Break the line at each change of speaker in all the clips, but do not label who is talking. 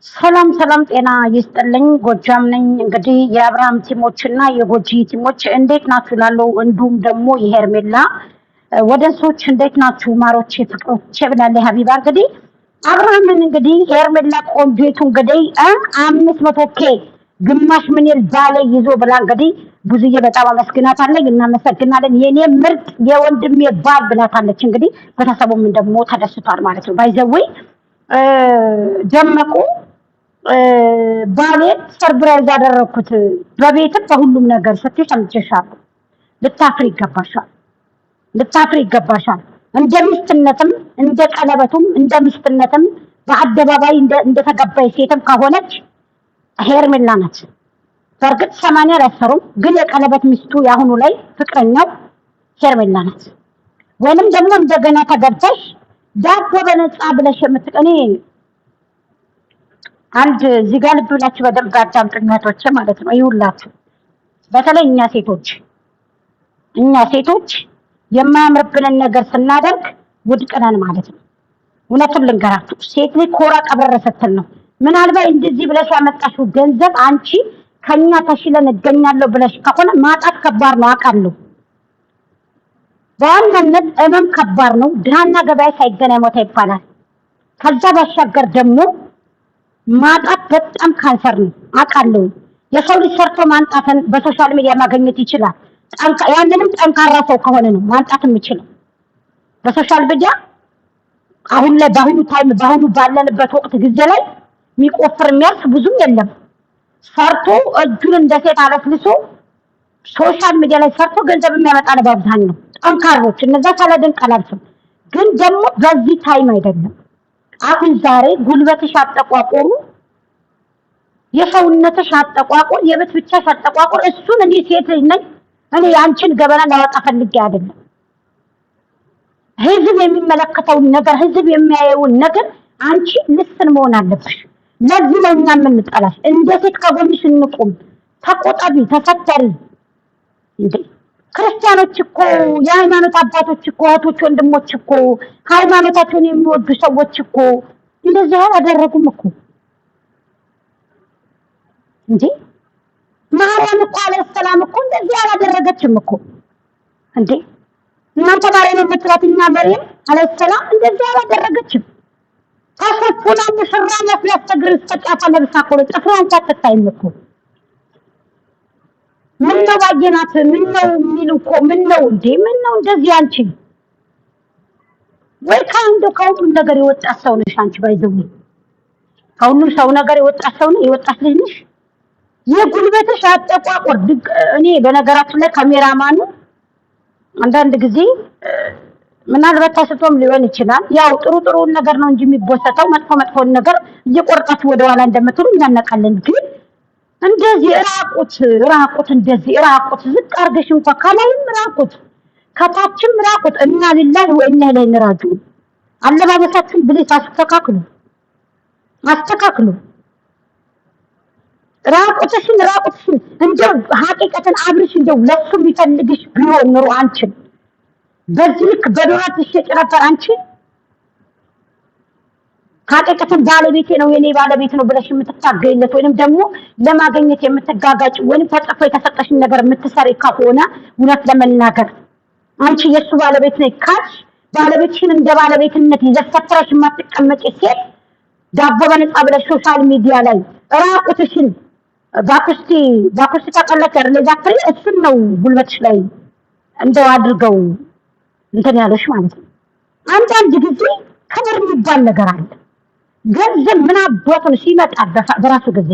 ሰላም ሰላም ጤና ይስጥልኝ። ጎጃም ነኝ። እንግዲህ የአብርሃም ቲሞችና የጎጂ ቲሞች እንዴት ናችሁ ላለው እንዲሁም ደግሞ የሄርሜላ ወደሶች እንዴት ናችሁ ማሮቼ ፍቅሮቼ ብላለች ሀቢባ። እንግዲህ አብርሃምን እንግዲህ ሄርሜላ ቆንጆቱ እንግዲህ 500K ግማሽ ምንል ባለ ይዞ ብላ እንግዲህ ብዙዬ በጣም አመስግናታለች። እናመሰግናለን የኔ ምርጥ የወንድሜ ባል ብላታለች። እንግዲህ ቤተሰቡም ደግሞ ተደስቷል ማለት ነው። ባይዘዌ ደመቁ ባሌን ሰርፕራይዝ ያደረኩት በቤትም በሁሉም ነገር ስትይ ሰምቼሻለሁ። ልታፍሪ ይገባሻል። ልታፍሪ ይገባሻል። እንደ ሚስትነትም እንደ ቀለበቱም እንደ ሚስትነትም በአደባባይ እንደተገባይ ሴትም ከሆነች ሄርሜላ ናት። በእርግጥ 80 አላሰሩም፣ ግን የቀለበት ሚስቱ የአሁኑ ላይ ፍቅረኛው ሄርሜላ ናት። ወይንም ደግሞ እንደገና ተገብተሽ ዳቦ በነፃ ብለሽ የምትቀኔ አንድ እዚህ ጋር ልብ ብላችሁ በደንብ አዳምጡኝ እህቶቼ ማለት ነው። ይሁላችሁ በተለይ እኛ ሴቶች የማያምርብንን ነገር ስናደርግ ውድቅ ነን ማለት ነው። እውነቱን ልንገራችሁ፣ ሴት ልጅ ኮራ ቀብረረ ስትል ነው። ምናልባት እንደዚህ ብለሽ ያመጣሽው ገንዘብ አንቺ ከኛ ተሽለን እገኛለሁ ብለሽ ከሆነ ማጣት ከባድ ነው አውቃለሁ። በዋናነት እመም ከባድ ነው። ድሃና ገበያ ሳይገናኝ ሞተ ይባላል። ከዛ ባሻገር ደግሞ ማጣት በጣም ካንሰር ነው አውቃለሁ። የሰው ልጅ ሰርቶ ማንጣትን በሶሻል ሚዲያ ማግኘት ይችላል። ያንንም ጠንካራ ሰው ከሆነ ነው ማንጣት የሚችለው። በሶሻል ሚዲያ አሁን ላይ በአሁኑ ባለንበት ወቅት ጊዜ ላይ የሚቆፍር የሚያርስ ብዙም የለም። ሰርቶ እጁን እንደ ሴት አለስልሶ ሶሻል ሚዲያ ላይ ሰርቶ ገንዘብ የሚያመጣ ነው በአብዛኛው ጠንካሮች። እነዛ ሳላደንቅ አላልፍም፣ ግን ደግሞ በዚህ ታይም አይደለም። አሁን ዛሬ ጉልበትሽ አጠቋቆሩ፣ የሰውነትሽ አጠቋቆር፣ የቤት ብቻሽ አጠቋቆር እሱን እኔ ሴት ነኝ እኔ አንቺን ገበና ላወጣ ፈልጌ አይደለም። ህዝብ የሚመለከተውን ነገር ህዝብ የሚያየውን ነገር አንቺ ልስን መሆን አለብሽ። ለዚህ ነው እኛ የምንጠላሽ። እንደ ሴት ከጎንሽ እንቁም። ተቆጣቢ፣ ተፈተሪ። እንዴ ክርስቲያኖች እኮ የሃይማኖት አባቶች እኮ እህቶች፣ ወንድሞች እኮ ሃይማኖታቸውን የሚወዱ ሰዎች እኮ እንደዚህ አላደረጉም እኮ እንዴ። ማርያም እኮ አለይሂ ሰላም እኮ እንደዚህ አላደረገችም እኮ እንዴ። እናንተ ማርያም የምትላት እኛ መርየም አለይሂ ሰላም እንደዚህ አላደረገችም። ተሰፉና ሙሽራ መስላ ተግር ተጫፋ ለብሳ እኮ ጥፍሯን ሳትታይም እኮ ምን ነው ባየናት ምን ነው የሚሉ እኮ ምን ነው እንዴ? ምን ነው እንደዚህ አንቺ ወይ ከሁሉም ነገር የወጣ ሰው ነሽ አንቺ። ባይዘው ከሁሉም ሰው ነገር የወጣ ሰው ነው የወጣት ልጅ ነሽ። የጉልበትሽ አጠቋቆር እኔ በነገራችን ላይ ካሜራማኑ አንዳንድ ጊዜ ምናልባት ተስቶም ሊሆን ይችላል። ያው ጥሩ ነገር ነው እንጂ የሚቦሰተው መጥፎን ነገር እየቆርጣችሁ ወደኋላ እንደምትሉ እናነቃለን። ግን እንደዚህ ራቁት እንደዚህ ራቁት ዝቅ አርገሽ እንኳን ከላይም ራቁት ከታችም ራቁት እና ሊላህ ወኢና ኢለይሂ ራጂዑን። አለባበሳችሁን ብለሽ አስተካክሉ። ራቁትሽን እንደው ሀቂቀትን አብርሽ እንደው ለሱ ቢፈልግሽ ቢሆን ኑሮ አንቺን በዚህ ልክ በዶላር ትሸጭ ነበር። አንቺ ሀቂቀትን ባለቤቴ ነው የኔ ባለቤት ነው ብለሽ የምትታገይለት ወይንም ደግሞ ለማግኘት የምትጋጋጭ ወይንም ተጽፎ የተሰጠሽን ነገር የምትሰሪ ከሆነ እውነት ለመናገር አንቺ የሱ ባለቤት ነኝ ካልሽ ባለቤትሽን እንደ ባለቤትነት ይዘሽ ፈትረሽ የማትቀመጪ ሴት ዳቦ በነፃ ብለሽ ሶሻል ሚዲያ ላይ ራቁትሽን ባኩስቲ ተቀለቀ ለዛ ፍሬ እሱን ነው ጉልበትሽ ላይ እንደው አድርገው እንትን ያለሽ ማለት ነው። አንዳንድ ጊዜ ክብር የሚባል ነገር አለ። ገንዘብ ምን አባቱን ሲመጣ በራሱ ጊዜ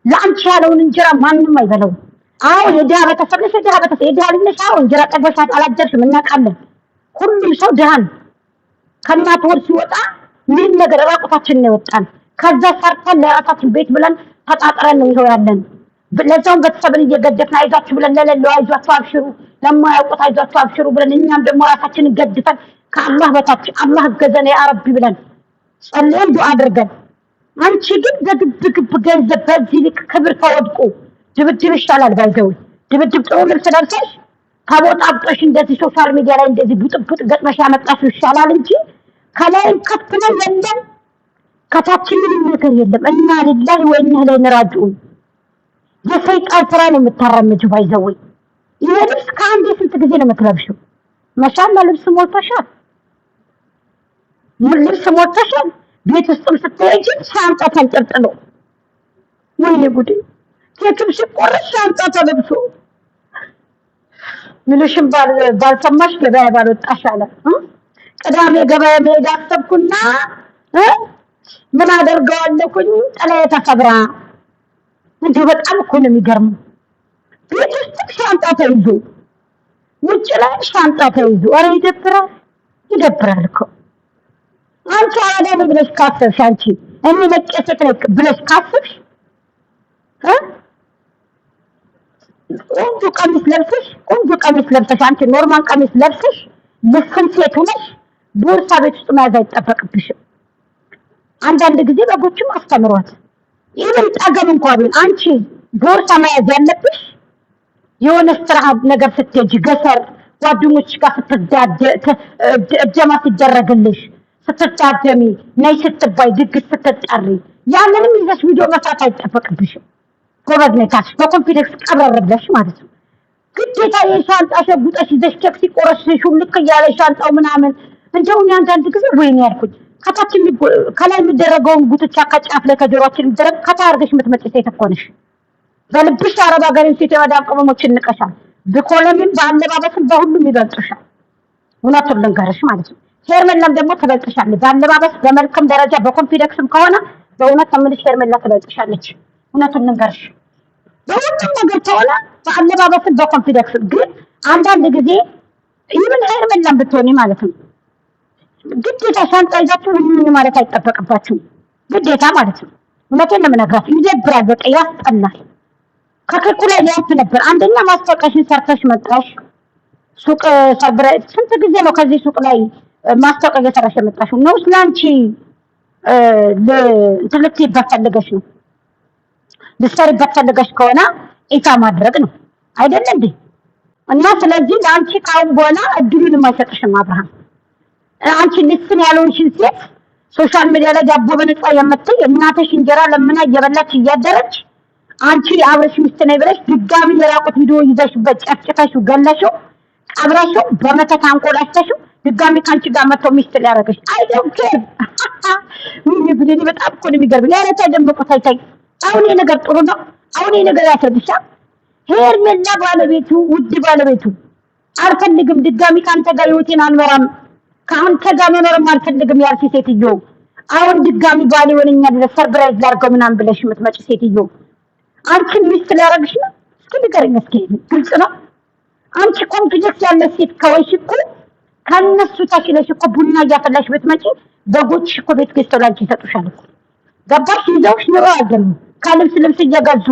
ለአንቺ ያለውን እንጀራ ማንም አይበለው። አዎ የድሃ ቤተሰብ ነሽ፣ የድሃ ልጅ ነሽ። አዎ እንጀራ ጠግበሽ አላደርሽም እናውቃለን። ሁሉም ሰው ድሃን ከእናት ወር ሲወጣ ምን ነገር ራቁታችን ነው የወጣን። ከዛ ሰርተን ለራሳችን ቤት ብለን ተጣጥረን ነው ይሄው ያለን። ለዛውም ቤተሰብን እየገደፍን አይዟችሁ ብለን ለሌለው አይዟችሁ አብሽሩ፣ ለማያውቁት አይዟችሁ አብሽሩ ብለን እኛም ደግሞ ራሳችንን ገድፈን ከአላህ በታች አላህ እገዘን ያ ረቢ ብለን ጸልየን ዱዓ አድርገን። አንቺ ግን በግብ ገንዘብ በዚህ ልክ ክብር ተወድቆ ድብድብ ይሻላል። ባይዘው ድብድብ ጥሩ ልብስ ለብሰሽ ከቦጣብጦሽ እንደዚህ ሶሻል ሚዲያ ላይ እንደዚህ ቡጥቡጥ ገጥመሽ ያመጣሽው ይሻላል እንጂ ከላይ ከፍ ነው የለም ከታች ምንም ነገር የለም። እና ሊላሂ ወኢና ኢለይሂ ራጂዑን የሰይጣን ስራ ነው የምታራምጂው። ባይዘወይ ይሄ ልብስ ከአንዴ ስንት ጊዜ ነው የምትለብሺው? ማሻአላ ልብስ ሞልቶሻል፣ ልብስ ሞልቶሻል። ቤት ውስጥም ስትሄጂ ሻንጣ ተንጠልጥሎ ወይኔ ጉዴ! ኬክም ሲቆረስ ሻንጣ ተለብሶ ምንሽም ባልሰማሽ ገበያ ባልወጣሽ አለ። ቅዳሜ ገበያ መሄድ አሰብኩና ምን አደርገዋለሁኝ ጥላዬ ተሰብራ። እንዴ በጣም እኮ ነው የሚገርመው። ቤት ውስጥ ሻንጣ ተይዞ ውጭ ላይ ሻንጣ ተይዞ፣ ኧረ ይደብራል፣ ይደብራል እኮ። አንቺ አራዳ ነው ብለሽ ካሰብሽ፣ አንቺ እኔ መጨሰት ነው ብለሽ ካሰብሽ ቆንጆ ቀሚስ ለብሰሽ አንቺ ኖርማል ቀሚስ ለብሰሽ ልስን ሴት ሆነሽ ቦርሳ ቤት ውስጥ መያዝ አይጠበቅብሽም። አንዳንድ ጊዜ በጎችም አስተምሯት ይሄን ጠገብ እንኳን ቢሆን አንቺ ቦርሳ መያዝ ያለብሽ የሆነ ስራ ነገር ስትሄጂ ገሰር ጓደኞች ጋር ስትዳጀማ ሲደረግልሽ ስትታደሚ ነይ ስትባይ ድግስ ስትጠሪ ያንንም ይዘሽ ቪዲዮ መስራት አይጠበቅብሽም። ጎበዝ ነሽ ታች በኮንፊደንስ ቀብረር ብለሽ ማለት ነው። ግዴታ የሻንጣ ሸጉጠሽ ይዘሽ ኬክ ሲቆረሽ ሹልክ እያለ ሻንጣው ምናምን እንደው አንዳንድ ጊዜ ወይኔ ያልኩኝ ከታች ከላይ የሚደረገውን ጉትቻ ከጫፍ ላይ ከጆሮአችን የሚደረግ ከታይ አድርገሽ የምትመጪ ሴት እኮ ነሽ። በልብሽ አረብ ሀገር ሴት የመዳም ቅመሞችን ንቀሻል። በኮለምን በአለባበስም በሁሉም ይበልጥሻል። እውነቱን ልንገርሽ ማለት ነው። ሄርሜላም ደግሞ ትበልጥሻለች በአለባበስ በመልክም ደረጃ በኮንፊደንስም ከሆነ በእውነት ተምልሽ ሄርሜላ ትበልጥሻለች። እውነቱን ልንገርሽ በሁሉም ነገር ከሆነ በአለባበስም በኮንፊደንስም ግን አንዳንድ ጊዜ ይሄን ሄርሜላም ብትሆኒ ማለት ነው ግዴታ ሻንጣ ይዛችሁ ምን ማለት አይጠበቅባችሁም። ግዴታ ማለት ነው። እውነቴን ነው የምነግራችሁ። ይደብራል፣ በቃ ያስጠላል። ከኬኩ ላይ ሊያልፍ ነበር። አንደኛ ማስታወቂያሽን ሰርተሽ መጣሽ። ሱቅ ሰብረ ስንት ጊዜ ነው ከዚህ ሱቅ ላይ ማስታወቂያ እየሰራሽ መጣሽው? ነው ስላንቺ ልትይበት ፈልገሽ ነው? ልትሰሪበት ፈልገሽ ከሆነ ኢታ ማድረግ ነው አይደል እንዴ? እና ስለዚህ ለአንቺ ካሁን በኋላ እድሉን የማይሰጥሽም አብርሃም። አንቺ ልስን ያልሆንሽን ሴት ሶሻል ሚዲያ ላይ ዳቦ በነፃ የምትይ እናትሽ እንጀራ ለምና እየበላች እያደረች አንቺ አብረሽ ሚስት ነኝ ብለሽ ድጋሚ የራቁት ቪዲዮ ይዘሽበት ጨፍጭፈሽው ገለሽው ቀብረሽው በመተት አንቆላሽተሽው ድጋሚ ካንቺ ጋር መጥቶ ሚስት ሊያረግሽ አይደውም። ምን ብለኝ በጣም እኮ ነው የሚገርም። ለአረታ ደንበቆ ታይታይ አሁን ይሄ ነገር ጥሩ ነው። አሁን ይሄ ነገር ያሰብሻ ሄርሜላ ባለቤቱ ውድ ባለቤቱ አልፈልግም ድጋሚ ካንተ ጋር ህይወቴን አልመራም ከአንተ ጋር መኖርም አልፈልግም ያልሽ ሴትዮ አሁን ድጋሚ ባል ይሆነኛል ሰርፕራይዝ ላድርገው ምናምን ብለሽ የምትመጪ ሴትዮ አንቺን ሚስት ሊያረግሽ ነው። እስኪ ንገረኝ እስኪ ግልጽ ነው። አንቺ ኮንፊደንስ ያለሽ ሴት ከወይሽ እኮ ከነሱ ታሽለሽ እኮ ቡና እያፈላሽ ብትመጪ በጎች እኮ ቤት ገዝተው ላንቺ ይሰጡሻል እኮ ገባሽ? ይዘውሽ ነው አይደለም ከልብስ ልብስ እየገዙ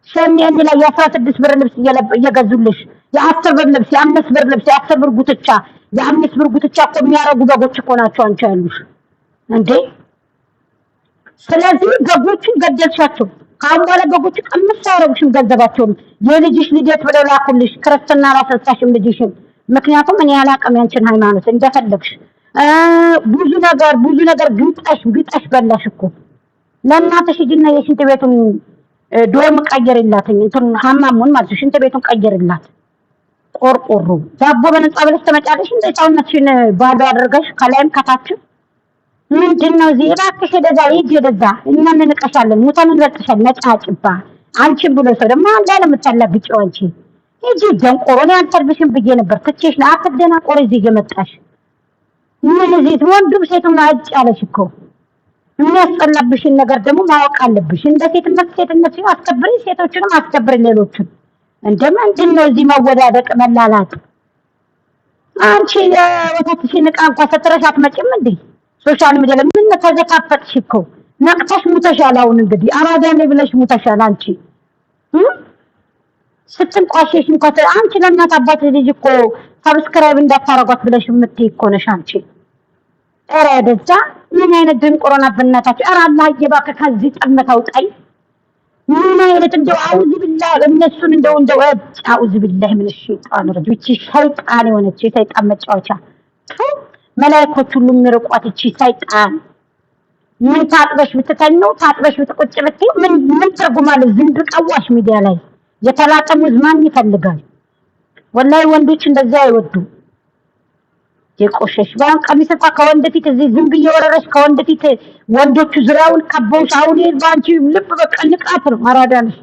ሸሚያን ላይ የ16 ብር ልብስ እየገዙልሽ የ10 ብር ልብስ የ5 ብር ልብስ የ10 ብር ጉትቻ የ5 ብር ጉትቻ እኮ የሚያረጉ በጎች እኮ ናቸው አንቺ ያሉሽ እንዴ። ስለዚህ በጎቹን ገደልሻቸው። ካሁን በኋላ በጎቹ ቀምስ አያረጉሽም ገንዘባቸውን። የልጅሽ ልደት ብለው ላኩልሽ ክርስትና አላስረሳሽም ልጅሽን። ምክንያቱም እኔ አላቅም ያንቺን ሃይማኖት እንደፈለግሽ ብዙ ነገር ግጠሽ በላሽ እኮ። ለእናትሽ ሂጂና የሽንት ቤቱን ዶም ቀይርላትኝ እንትን ሀማሙን ማለት ሽንት ቤቱን ቀይርላት። ቆርቆሮ ዳቦ በነፃ ብለሽ ተመጫለሽ እንደ ሰውነትሽን ባዶ አድርገሽ ከላይም ከታችም ምንድነው እዚህ እባክሽ ወደዛ ሂጂ ወደዛ እኛ እንንቀሻለን ሙታን እንበጥሻለን ነጫጭባ አንቺን ብሎ ሰው ደግሞ አንድ ላይ የምታላግጪው አንቺ ሂጂ ደንቆሮ ነው አንተርብሽን ብዬ ነበር ትቼሽ ነው አትደናቆሪ እዚህ እየመጣሽ ምን እዚህ ወንዱም ሴቱም አጭ ያለሽ እኮ የሚያስጠላብሽን ነገር ደግሞ ማወቅ አለብሽ። እንደ ሴትነት አስከብሪ ሴቶችንም አስከብሪ ሌሎችን እንደምንድነው እዚህ መወዳደቅ መላላት? አንቺ ወተትሽን ዕቃ እንኳን ሰጥረሽ አትመጭም እንዴ? ሶሻል ሚዲያ ላይ ምን ተዘካፈጥሽ እኮ ነቅተሽ ሙተሻል። አሁን እንግዲህ አራዳ ላይ ብለሽ ሙተሻል። አንቺ ስትንቋሸሽ እንኳን አንቺ ለእናት አባት ልጅ እኮ ሰብስክራይብ እንዳታረጓት ብለሽ የምትይ እኮ ነሽ አንቺ። ኧረ ደዛ ምን አይነት ድንቁርና በእናታችሁ! ኧረ አላህ ይባርክ ከዚህ ጠመት አውጣኝ። ምን አይነት እንደው አውዝ ቢላህ እነሱን እንደው አውዝ ቢላህ ምን ሸይጣን ረጅ እቺ ሸይጣን የሆነች የሰይጣን መጫወቻ መላእክቶች ሁሉ የሚርቋት እቺ ሰይጣን ምን ታጥበሽ ብትተኙ ታጥበሽ ብትቆጭ ብትይ ምን ትርጉም አለው? ዝንብ ቀዋሽ ሚዲያ ላይ የተላጠ ሙዝ ማን ይፈልጋል? ወላሂ ወንዶች እንደዛ አይወዱም። የቆሸሽ ባን ቀሚስ እንኳን ከወንድ ፊት እዚህ ዝም ብዬ ወረረሽ ከወንድ ፊት ወንዶቹ ዙሪያውን ከበውሽ አሁን ባንቺ ልብ በቃ ንቃት ነው። አራዳ ነሽ።